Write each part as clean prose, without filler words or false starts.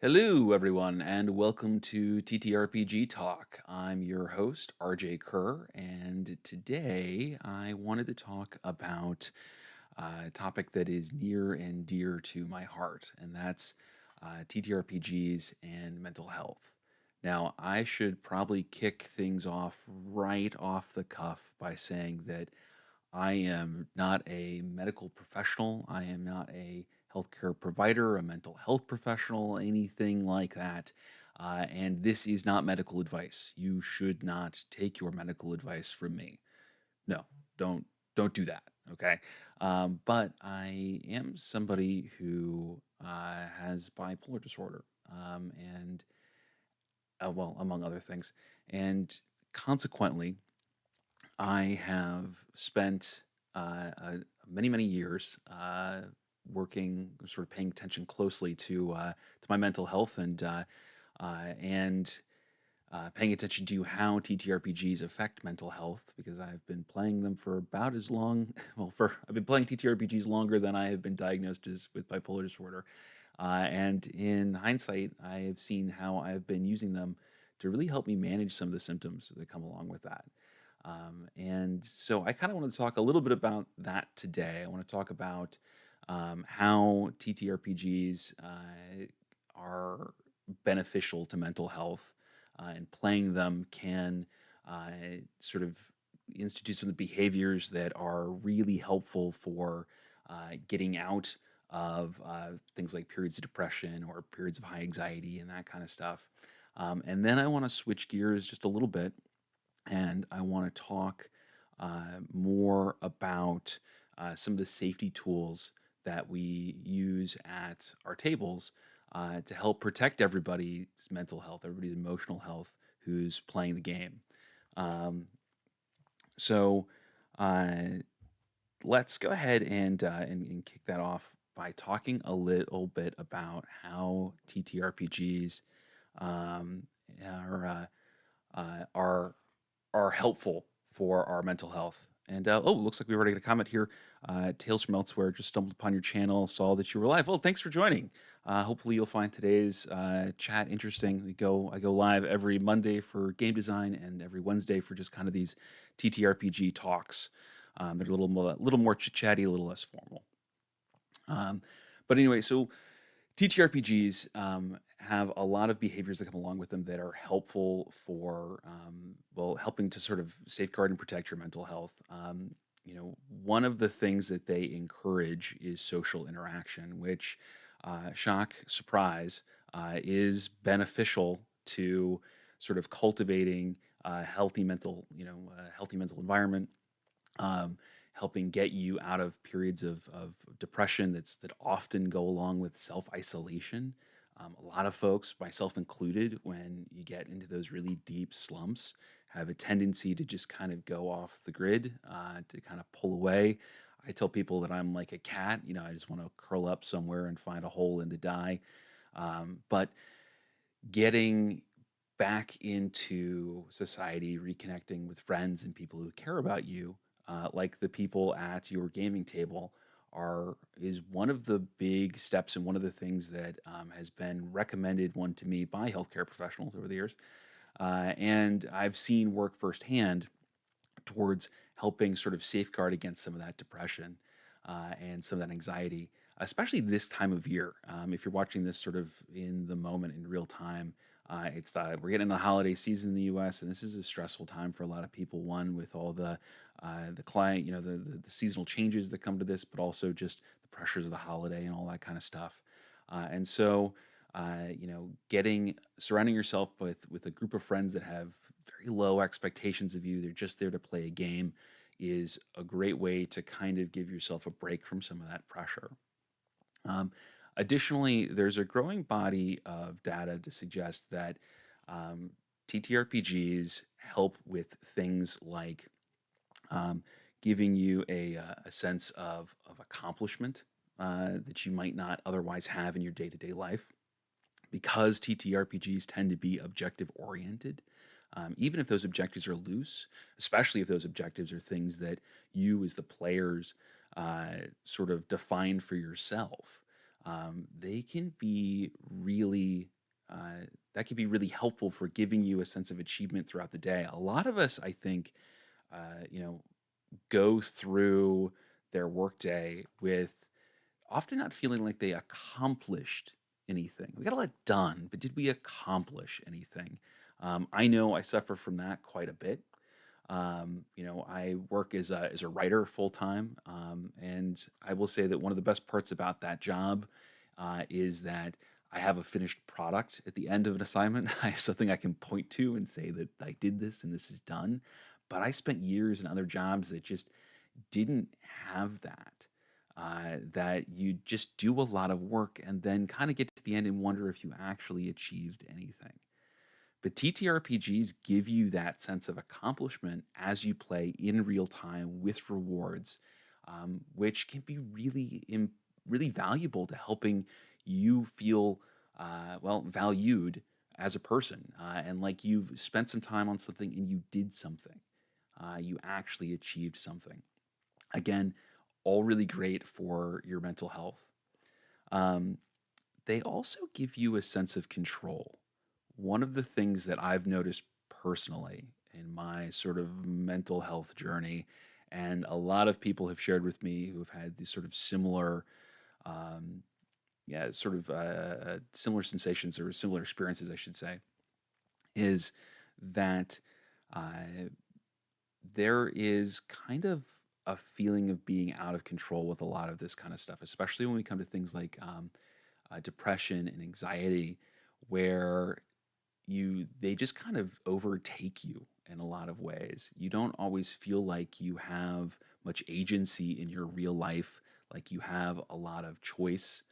Hello, everyone, and welcome to TTRPG Talk. I'm your host, RJ and today I wanted to talk about a topic that is near and dear to my heart, and that's TTRPGs and mental health. Now, I should probably kick things off right off the cuff by saying that I am not a medical professional. I am not a healthcare provider, a mental health professional, anything like that. And this is not medical advice. You should not take your medical advice from me. No, don't do that. Okay. But I am somebody who has bipolar disorder, and well, among other things, and consequently, I have spent many years working, sort of paying attention closely to my mental health and paying attention to how TTRPGs affect mental health because I've been playing them for about as long. Well, for I've been playing TTRPGs longer than I have been diagnosed with bipolar disorder. And in hindsight, I have seen how I've been using them to really help me manage some of the symptoms that come along with that. And so I kind of want to talk a little bit about that today. I want to talk about how TTRPGs are beneficial to mental health, and playing them can sort of institute some of the behaviors that are really helpful for getting out of things like periods of depression or periods of high anxiety and that kind of stuff. And then I want to switch gears just a little bit and I want to talk more about some of the safety tools that we use at our tables to help protect everybody's mental health, everybody's emotional health who's playing the game. Um, so uh, let's go ahead and kick that off by talking a little bit about how TTRPGs um, are are helpful for our mental health. And oh, looks like we already got a comment here. Tales from Elsewhere just stumbled upon your channel, saw that you were live. Well, thanks for joining. Hopefully, you'll find today's chat interesting. I go live every Monday for game design and every Wednesday for just kind of these TTRPG talks. They're a little more chit chatty, a little less formal. Um, but anyway, so TTRPGs have a lot of behaviors that come along with them that are helpful for, well, helping to sort of safeguard and protect your mental health. One of the things that they encourage is social interaction, which, shock, surprise, is beneficial to sort of cultivating a healthy mental environment, um, helping get you out of periods of depression that often go along with self isolation. A lot of folks, myself included, when you get into those really deep slumps, have a tendency to just kind of go off the grid, to kind of pull away. I tell people that I'm like a cat, I just want to curl up somewhere and find a hole and to die. But getting back into society, reconnecting with friends and people who care about you, like the people at your gaming table, are is one of the big steps and one of the things that has been recommended one to me by healthcare professionals over the years, and I've seen work firsthand towards helping sort of safeguard against some of that depression and some of that anxiety, especially this time of year. If you're watching this sort of in the moment in real time, we're getting the holiday season in the U.S. and this is a stressful time for a lot of people. One, with all the client, the seasonal changes that come to this, but also just the pressures of the holiday and all that kind of stuff. And so, getting surrounding yourself with a group of friends that have very low expectations of you, they're just there to play a game, is a great way to kind of give yourself a break from some of that pressure. Um, Additionally, there's a growing body of data to suggest that um, TTRPGs help with things like um, giving you a sense of accomplishment that you might not otherwise have in your day to day life. Because TTRPGs tend to be objective oriented, even if those objectives are loose, especially if those objectives are things that you as the players sort of define for yourself. they can be really that can be really helpful for giving you a sense of achievement throughout the day. A lot of us, I think, you know, go through their workday with often not feeling like they accomplished anything. We got a lot done, but did we accomplish anything? I know I suffer from that quite a bit. I work as a writer full time, and I will say that one of the best parts about that job is that I have a finished product at the end of an assignment. I have something I can point to and say that I did this and this is done. But I spent years in other jobs that just didn't have that. That you just do a lot of work and then kind of get to the end and wonder if you actually achieved anything. But TTRPGs give you that sense of accomplishment as you play in real time with rewards, which can be really valuable to helping you feel valued as a person, and like you've spent some time on something and you did something, you actually achieved something. Again, all really great for your mental health. Um, they also give you a sense of control. One of the things that I've noticed personally in my sort of mental health journey, and a lot of people have shared with me who have had these sort of similar, um, similar sensations or similar experiences, I should say, is that uh, there is kind of a feeling of being out of control with a lot of this kind of stuff, especially when we come to things like depression and anxiety, where they just kind of overtake you in a lot of ways. You don't always feel like you have much agency in your real life, like you have a lot of choice.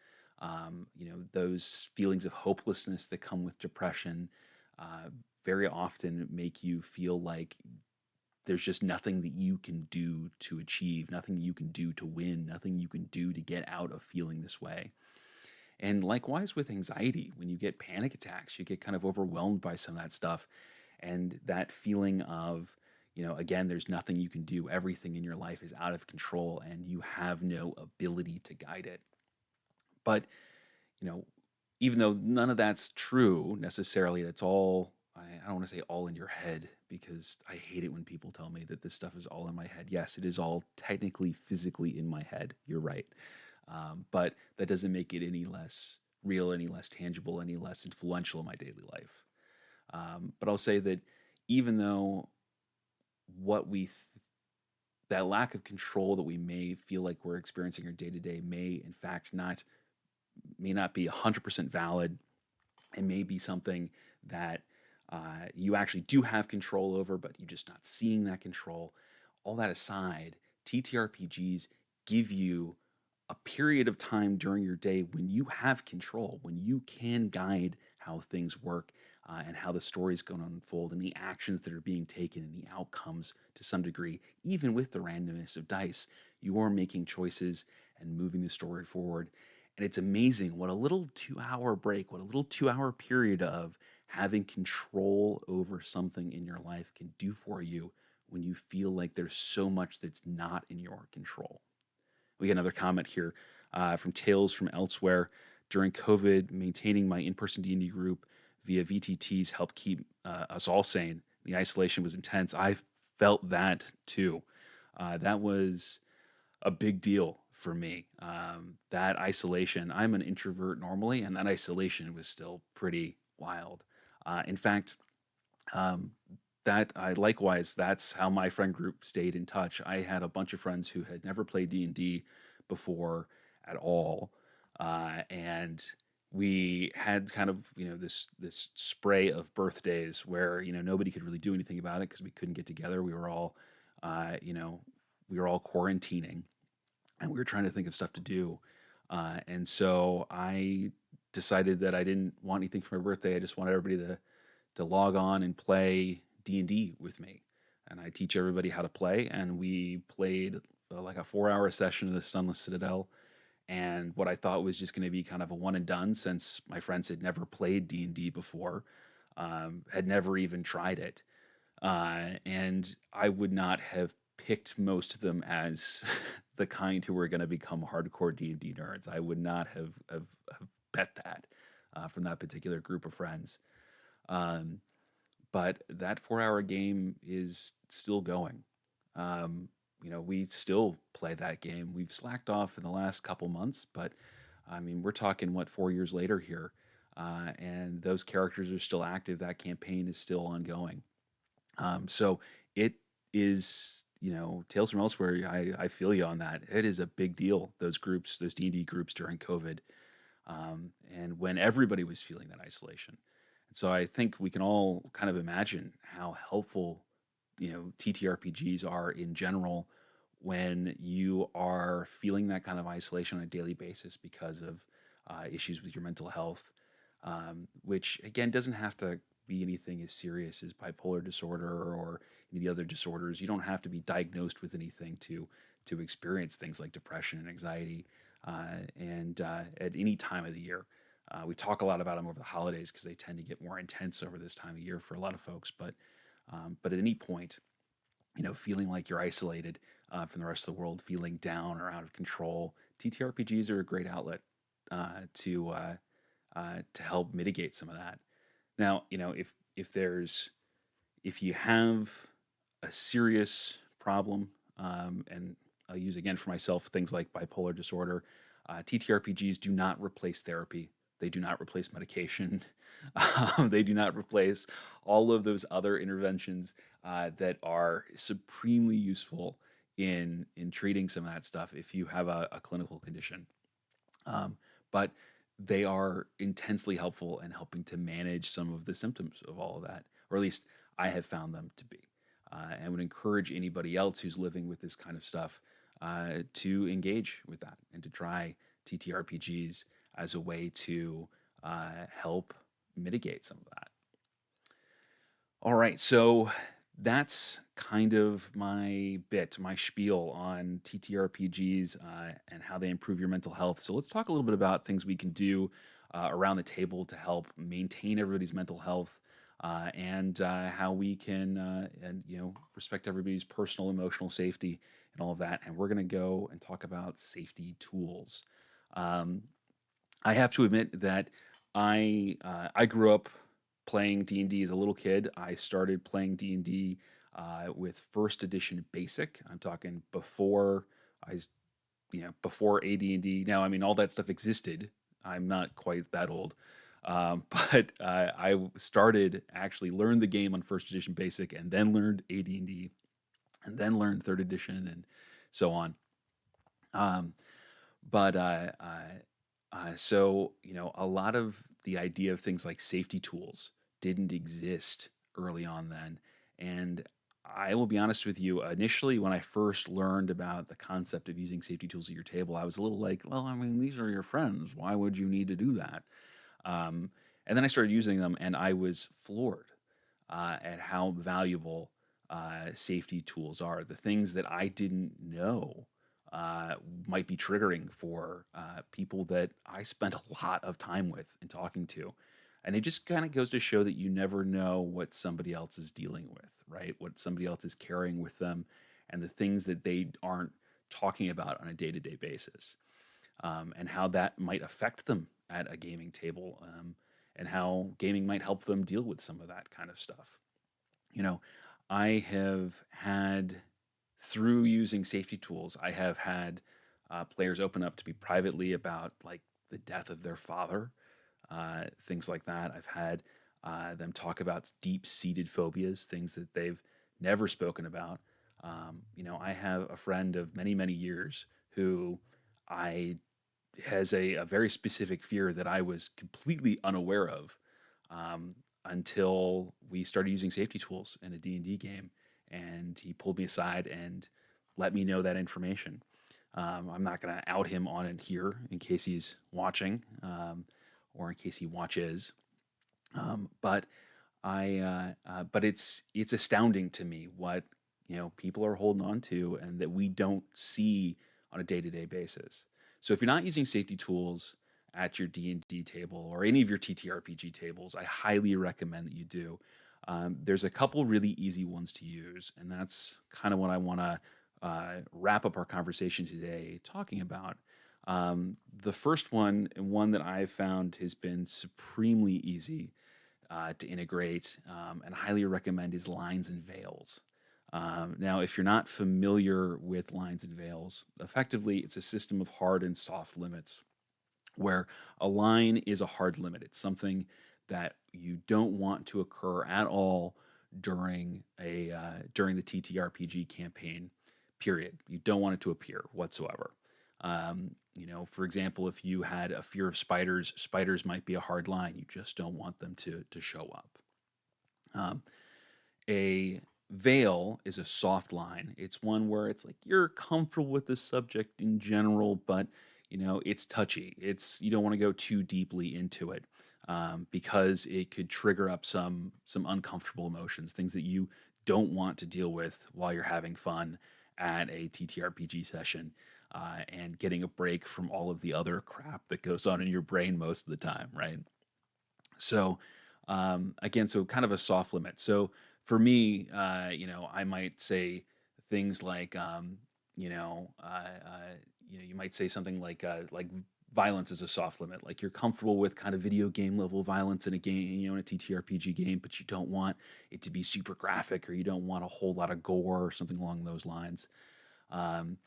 Those feelings of hopelessness that come with depression uh, very often make you feel like there's just nothing that you can do to achieve, nothing you can do to win, nothing you can do to get out of feeling this way. And likewise with anxiety, when you get panic attacks, you get kind of overwhelmed by some of that stuff. And that feeling of, again, there's nothing you can do. Everything in your life is out of control and you have no ability to guide it. But, you know, even though none of that's true necessarily, that's all, I don't want to say all in your head because I hate it when people tell me that this stuff is all in my head. Yes, it is all technically, physically in my head. You're right. But that doesn't make it any less real, any less tangible, any less influential in my daily life. But I'll say that even though what we, th- that lack of control that we may feel like we're experiencing our day to day may, in fact, may not be 100% valid. It may be something that you actually do have control over, but you're just not seeing that control. All that aside, TTRPGs give you a period of time during your day when you have control, when you can guide how things work, and how the story is going to unfold and the actions that are being taken and the outcomes to some degree. Even with the randomness of dice, you are making choices and moving the story forward. And it's amazing what a little 2 hour break, what a little 2 hour period of having control over something in your life can do for you when you feel like there's so much that's not in your control. We get another comment here from Tales from Elsewhere. During COVID, maintaining my in-person D&D group via VTTs helped keep us all sane. The isolation was intense. I felt that too. That was a big deal for me. That isolation, I'm an introvert normally, and that isolation was still pretty wild. In fact, um, that I likewise, that's how my friend group stayed in touch. I had a bunch of friends who had never played D&D before at all, and we had kind of this spray of birthdays where nobody could really do anything about it because we couldn't get together. Uh, you know, we were all quarantining, and we were trying to think of stuff to do. And so I decided that I didn't want anything for my birthday. I just wanted everybody to log on and play D&D with me. And I teach everybody how to play. And we played like a 4 hour session of the Sunless Citadel. And what I thought was just going to be kind of a one and done, since my friends had never played D&D before, had never even tried it. And I would not have picked most of them as the kind who were going to become hardcore D&D nerds. I would not have bet that from that particular group of friends. Um, but that 4-hour game is still going. We still play that game. We've slacked off in the last couple months, but I mean, we're talking what 4 years later here, and those characters are still active. That campaign is still ongoing. So it is, Tales from Elsewhere. I feel you on that. It is a big deal. Those groups, those D&D groups during COVID, and when everybody was feeling that isolation. And so I think we can all kind of imagine how helpful, TTRPGs are in general when you are feeling that kind of isolation on a daily basis because of issues with your mental health, which again doesn't have to be anything as serious as bipolar disorder or any of the other disorders. You don't have to be diagnosed with anything to experience things like depression and anxiety, and at any time of the year. We talk a lot about them over the holidays because they tend to get more intense over this time of year for a lot of folks. But at any point, feeling like you're isolated from the rest of the world, feeling down or out of control, TTRPGs are a great outlet to help mitigate some of that. Now, if you have a serious problem, and I'll use again for myself things like bipolar disorder, TTRPGs do not replace therapy. They do not replace medication. They do not replace all of those other interventions that are supremely useful in treating some of that stuff if you have a clinical condition. But they are intensely helpful in helping to manage some of the symptoms of all of that, or at least I have found them to be. And would encourage anybody else who's living with this kind of stuff to engage with that and to try TTRPGs as a way to help mitigate some of that. All right, so that's kind of my spiel on TTRPGs and how they improve your mental health. So let's talk a little bit about things we can do around the table to help maintain everybody's mental health, and how we can respect everybody's personal emotional safety and all of that. And we're going to go and talk about safety tools. Um, I have to admit that I grew up playing D&D as a little kid. I started playing D&D with first edition basic. I'm talking before I before AD&D. Now, I mean, all that stuff existed. I'm not quite that old. But I started actually learned the game on first edition basic and then learned AD&D and then learned third edition and so on. Um, but a lot of the idea of things like safety tools didn't exist early on then. And I will be honest with you, initially, when I first learned about the concept of using safety tools at your table, I was a little like, well, I mean, these are your friends. Why would you need to do that? Um, and then I started using them, and I was floored at how valuable safety tools are. The things that I didn't know might be triggering for people that I spent a lot of time with and talking to. And it just kind of goes to show that you never know what somebody else is dealing with, right? What somebody else is carrying with them and the things that they aren't talking about on a day to day basis, and how that might affect them at a gaming table, and how gaming might help them deal with some of that kind of stuff. You know, I have had, through using safety tools, I have had players open up to me privately about like the death of their father, things like that. I've had them talk about deep seated phobias, things that they've never spoken about. I have a friend of many, many years who I has a very specific fear that I was completely unaware of, until we started using safety tools in a D&D game, and he pulled me aside and let me know that information. I'm not going to out him on it here in case he's watching, or in case he watches. But it's astounding to me what people are holding on to and that we don't see on a day to day basis. So if you're not using safety tools at your D&D table or any of your TTRPG tables, I highly recommend that you do. There's a couple really easy ones to use, and that's kind of what I want to wrap up our conversation today talking about. The first one, and one that I've found has been supremely easy to integrate and highly recommend, is lines and veils. Now, if you're not familiar with lines and veils, effectively it's a system of hard and soft limits where a line is a hard limit. It's something that you don't want to occur at all during the TTRPG campaign period. You don't want it to appear whatsoever. For example, if you had a fear of spiders, spiders might be a hard line. You just don't want them to show up. Um, a veil is a soft line. It's one where it's like you're comfortable with the subject in general, but it's touchy. It's You don't want to go too deeply into it because it could trigger up some uncomfortable emotions, things that you don't want to deal with while you're having fun at a TTRPG session. And getting a break from all of the other crap that goes on in your brain most of the time, right? So, again, so kind of a soft limit. So for me, I might say things like, you might say something like violence is a soft limit. Like you're comfortable with kind of video game level violence in a game, in a TTRPG game, but you don't want it to be super graphic, or you don't want a whole lot of gore or something along those lines. Um,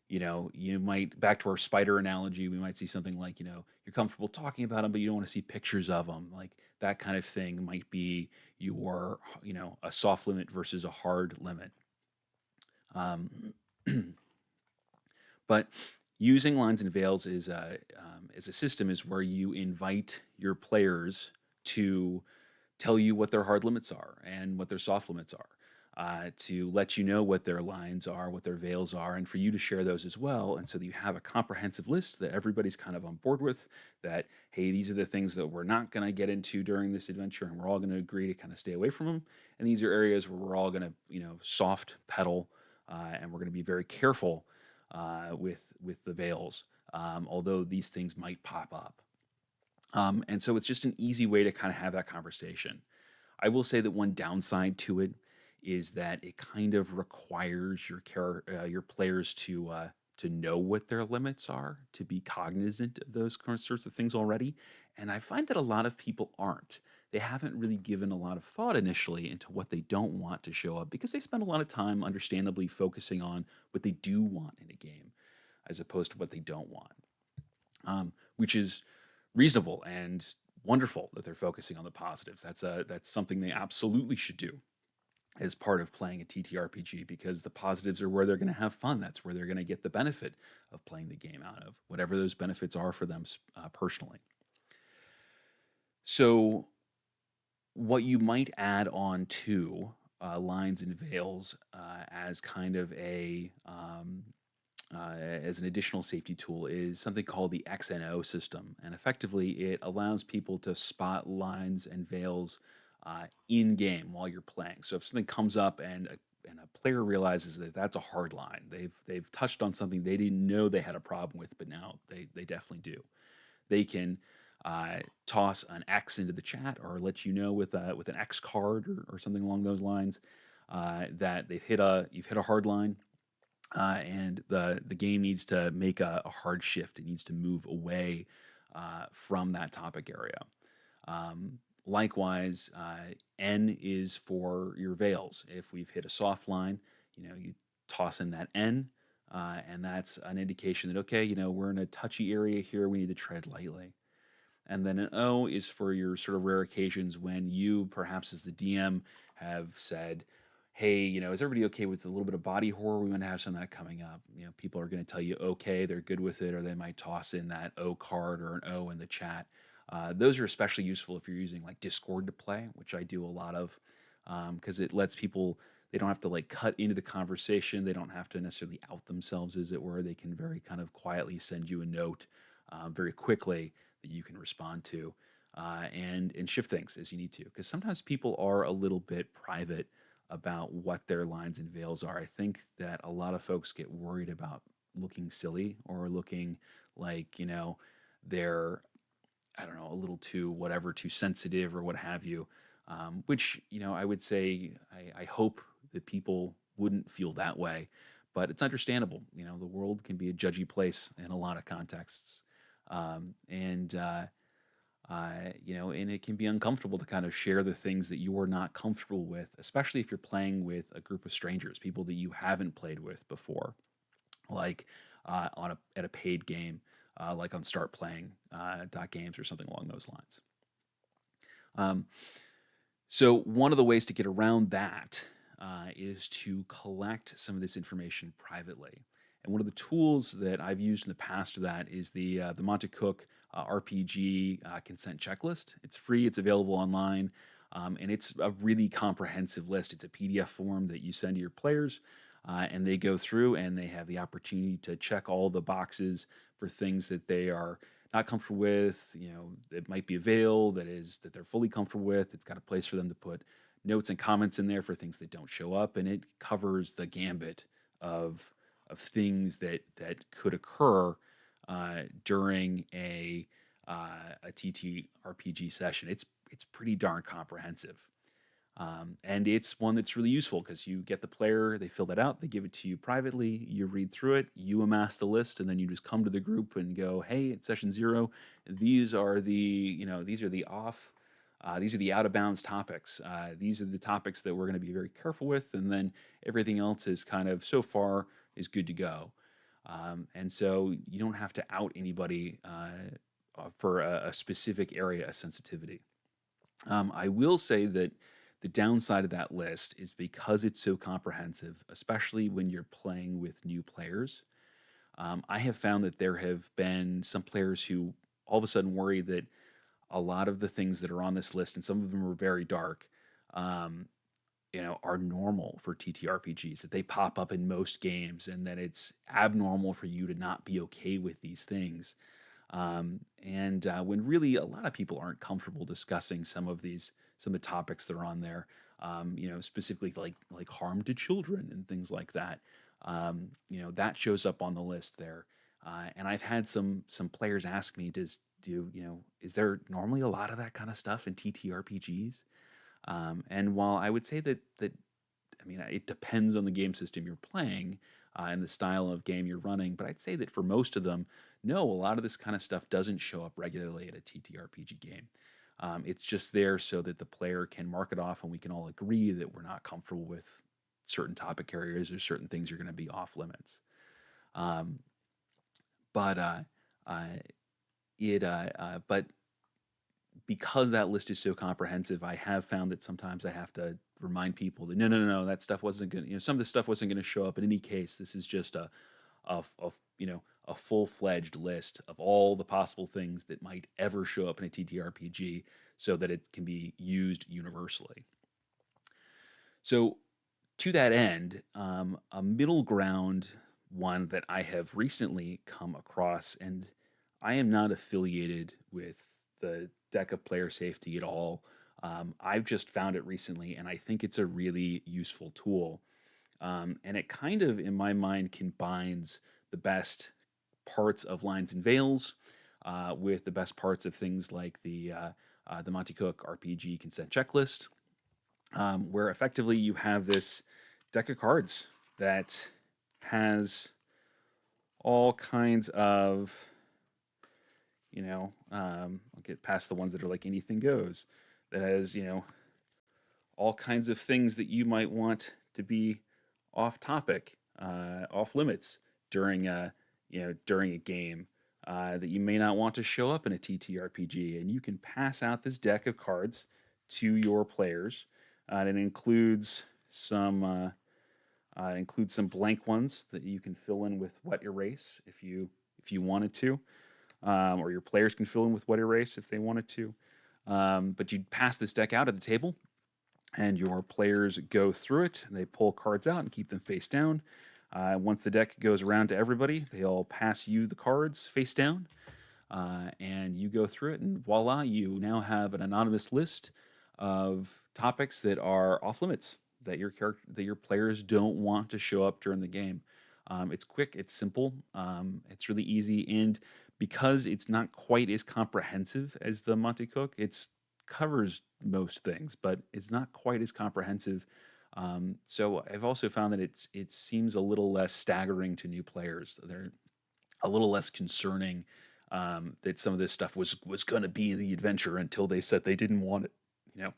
you might, back to our spider analogy, we might see something like, you're comfortable talking about them, but you don't want to see pictures of them. Like that kind of thing might be a soft limit versus a hard limit. Um, but using lines and veils is a system is where you invite your players to tell you what their hard limits are and what their soft limits are, to let you know what their lines are, what their veils are, and for you to share those as well. And so that you have a comprehensive list that everybody's kind of on board with, that, hey, these are the things that we're not going to get into during this adventure, and we're all going to agree to kind of stay away from them. And these are areas where we're all going to, soft pedal, and we're going to be very careful with the veils, although these things might pop up. And so it's just an easy way to kind of have that conversation. I will say that one downside to it is that it kind of requires your players to know what their limits are, to be cognizant of those sorts of things already. And I find that a lot of people aren't. They haven't really given a lot of thought initially into what they don't want to show up, because they spend a lot of time, understandably, focusing on what they do want in a game as opposed to what they don't want, which is reasonable and wonderful that they're focusing on the positives. That's something they absolutely should do as part of playing a TTRPG, because the positives are where they're going to have fun. That's where they're going to get the benefit of playing the game out of, whatever those benefits are for them personally. So, what you might add on to lines and veils as kind of as an additional safety tool is something called the XNO system. And effectively, it allows people to spot lines and veils in game while you're playing. So if something comes up and a player realizes that that's a hard line, they've touched on something they didn't know they had a problem with, but now they definitely do. They can toss an X into the chat, or let you know with an X card, or something along those lines, that you've hit a hard line, and the game needs to make a hard shift. It needs to move away from that topic area. Likewise, N is for your veils. If we've hit a soft line, you toss in that N, and that's an indication that, okay, we're in a touchy area here. We need to tread lightly. And then an O is for your sort of rare occasions when you, perhaps as the DM, have said, hey, is everybody okay with a little bit of body horror? We want to have some of that coming up. People are going to tell you, okay, they're good with it, or they might toss in that O card or an O in the chat. Those are especially useful if you're using like Discord to play, which I do a lot of, because it lets people, they don't have to like cut into the conversation. They don't have to necessarily out themselves, as it were. They can very kind of quietly send you a note very quickly that you can respond to, and shift things as you need to. Because sometimes people are a little bit private about what their lines and veils are. I think that a lot of folks get worried about looking silly, or looking like, they're, I don't know, a little too sensitive or what have you. which I would say I hope that people wouldn't feel that way, but it's understandable. The world can be a judgy place in a lot of contexts, and and it can be uncomfortable to kind of share the things that you are not comfortable with, especially if you're playing with a group of strangers, people that you haven't played with before, like at a paid game, like on startplaying.games or something along those lines. Um, so one of the ways to get around that is to collect some of this information privately. And one of the tools that I've used in the past for that is the Monte Cook RPG consent checklist. It's free. It's available online, and it's a really comprehensive list. It's a PDF form that you send to your players, and they go through and they have the opportunity to check all the boxes for things that they are not comfortable with, that might be a veil that they're fully comfortable with. It's got a place for them to put notes and comments in there for things that don't show up, and it covers the gambit of things that could occur during a TTRPG session. It's pretty darn comprehensive. And it's one that's really useful because you get the player, they fill that out, they give it to you privately, you read through it, you amass the list, and then you just come to the group and go, hey, at session 0, these are these are the these are the out of bounds topics. These are the topics that we're going to be very careful with, and then everything else is kind of so far is good to go. And so you don't have to out anybody for a specific area of sensitivity. I will say that the downside of that list is because it's so comprehensive, especially when you're playing with new players. I have found that there have been some players who all of a sudden worry that a lot of the things that are on this list, and some of them are very dark, um, are normal for TTRPGs, that they pop up in most games, and that it's abnormal for you to not be okay with these things. And when really a lot of people aren't comfortable discussing some of the topics that are on there, specifically like harm to children and things like that. That shows up on the list there. And I've had some players ask me, is there normally a lot of that kind of stuff in TTRPGs? And while I would say that I mean, it depends on the game system you're playing and the style of game you're running. But I'd say that for most of them, no, a lot of this kind of stuff doesn't show up regularly at a TTRPG game. It's just there so that the player can mark it off and we can all agree that we're not comfortable with certain topic areas or certain things are going to be off limits. Um, but uh, but because that list is so comprehensive, I have found that sometimes I have to remind people that no, that stuff wasn't going. Some of this stuff wasn't going to show up in any case. This is just a full fledged list of all the possible things that might ever show up in a TTRPG, so that it can be used universally. So to that end, a middle ground one that I have recently come across, and I am not affiliated with the deck of player safety at all. I've just found it recently, and I think it's a really useful tool. And it kind of, in my mind, combines the best parts of Lines and Veils with the best parts of things like the Monte Cook RPG consent checklist, where effectively you have this deck of cards that has all kinds of, I'll get past the ones that are like anything goes, that has, all kinds of things that you might want to be off topic, off limits during during a game that you may not want to show up in a TTRPG, and you can pass out this deck of cards to your players. And it includes some blank ones that you can fill in with wet erase if you wanted to, or your players can fill in with wet erase if they wanted to. But you pass this deck out at the table, and your players go through it. And they pull cards out and keep them face down. Once the deck goes around to everybody, they all pass you the cards face down, and you go through it, and voila, you now have an anonymous list of topics that are off limits that your players don't want to show up during the game. It's quick, it's simple, it's really easy, and because it's not quite as comprehensive as the Monte Cook, it's covers most things, but it's not quite as comprehensive. So I've also found that it seems a little less staggering to new players. They're a little less concerning, that some of this stuff was going to be the adventure until they said they didn't want it, you know.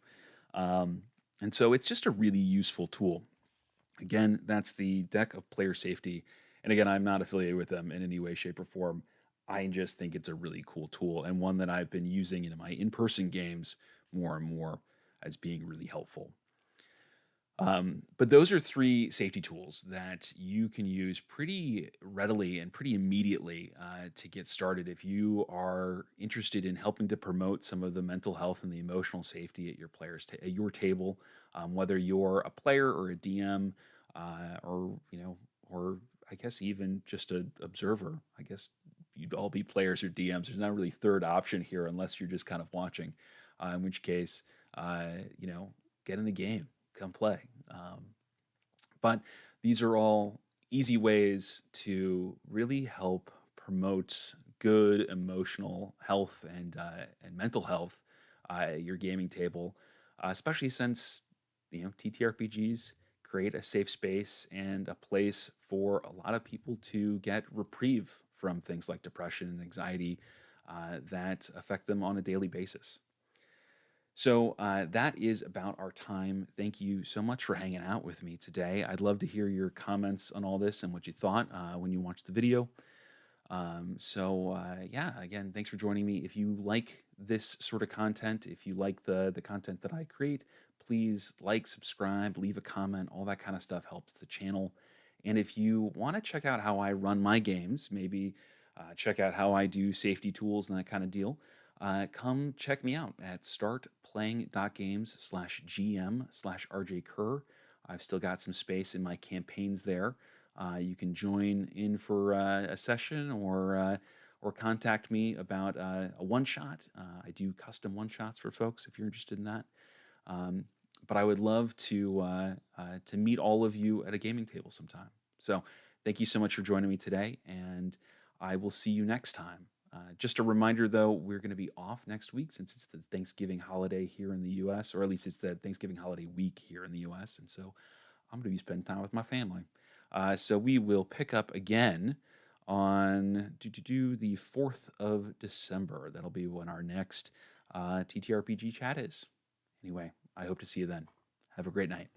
Um, and so it's just a really useful tool. Again, that's the deck of player safety. And again, I'm not affiliated with them in any way, shape, or form. I just think it's a really cool tool and one that I've been using in my in-person games more and more as being really helpful. But those are three safety tools that you can use pretty readily and pretty immediately to get started if you are interested in helping to promote some of the mental health and the emotional safety at your at your table, whether you're a player or a DM, or or I guess even just an observer. I guess you'd all be players or DMs. There's not really third option here unless you're just kind of watching. In which case, uh, you know, get in the game, come play. Um, but these are all easy ways to really help promote good emotional health and mental health at your gaming table, especially since TTRPGs create a safe space and a place for a lot of people to get reprieve from things like depression and anxiety that affect them on a daily basis. So that is about our time. Thank you so much for hanging out with me today. I'd love to hear your comments on all this and what you thought when you watched the video. Yeah, again, thanks for joining me. If you like this sort of content, if you like the content that I create, please like, subscribe, leave a comment. All that kind of stuff helps the channel. And if you want to check out how I run my games, maybe check out how I do safety tools and that kind of deal, come check me out at startplaying.games/GM/rjcurrer. I've still got some space in my campaigns there. You can join in for a session or contact me about a one shot. I do custom one shots for folks if you're interested in that. Um, but I would love to meet all of you at a gaming table sometime. So thank you so much for joining me today, and I will see you next time. Just a reminder, though, we're going to be off next week since it's the Thanksgiving holiday here in the U.S., or at least it's the Thanksgiving holiday week here in the U.S., and so I'm going to be spending time with my family. So we will pick up again on the 4th of December. That'll be when our next TTRPG chat is. Anyway, I hope to see you then. Have a great night.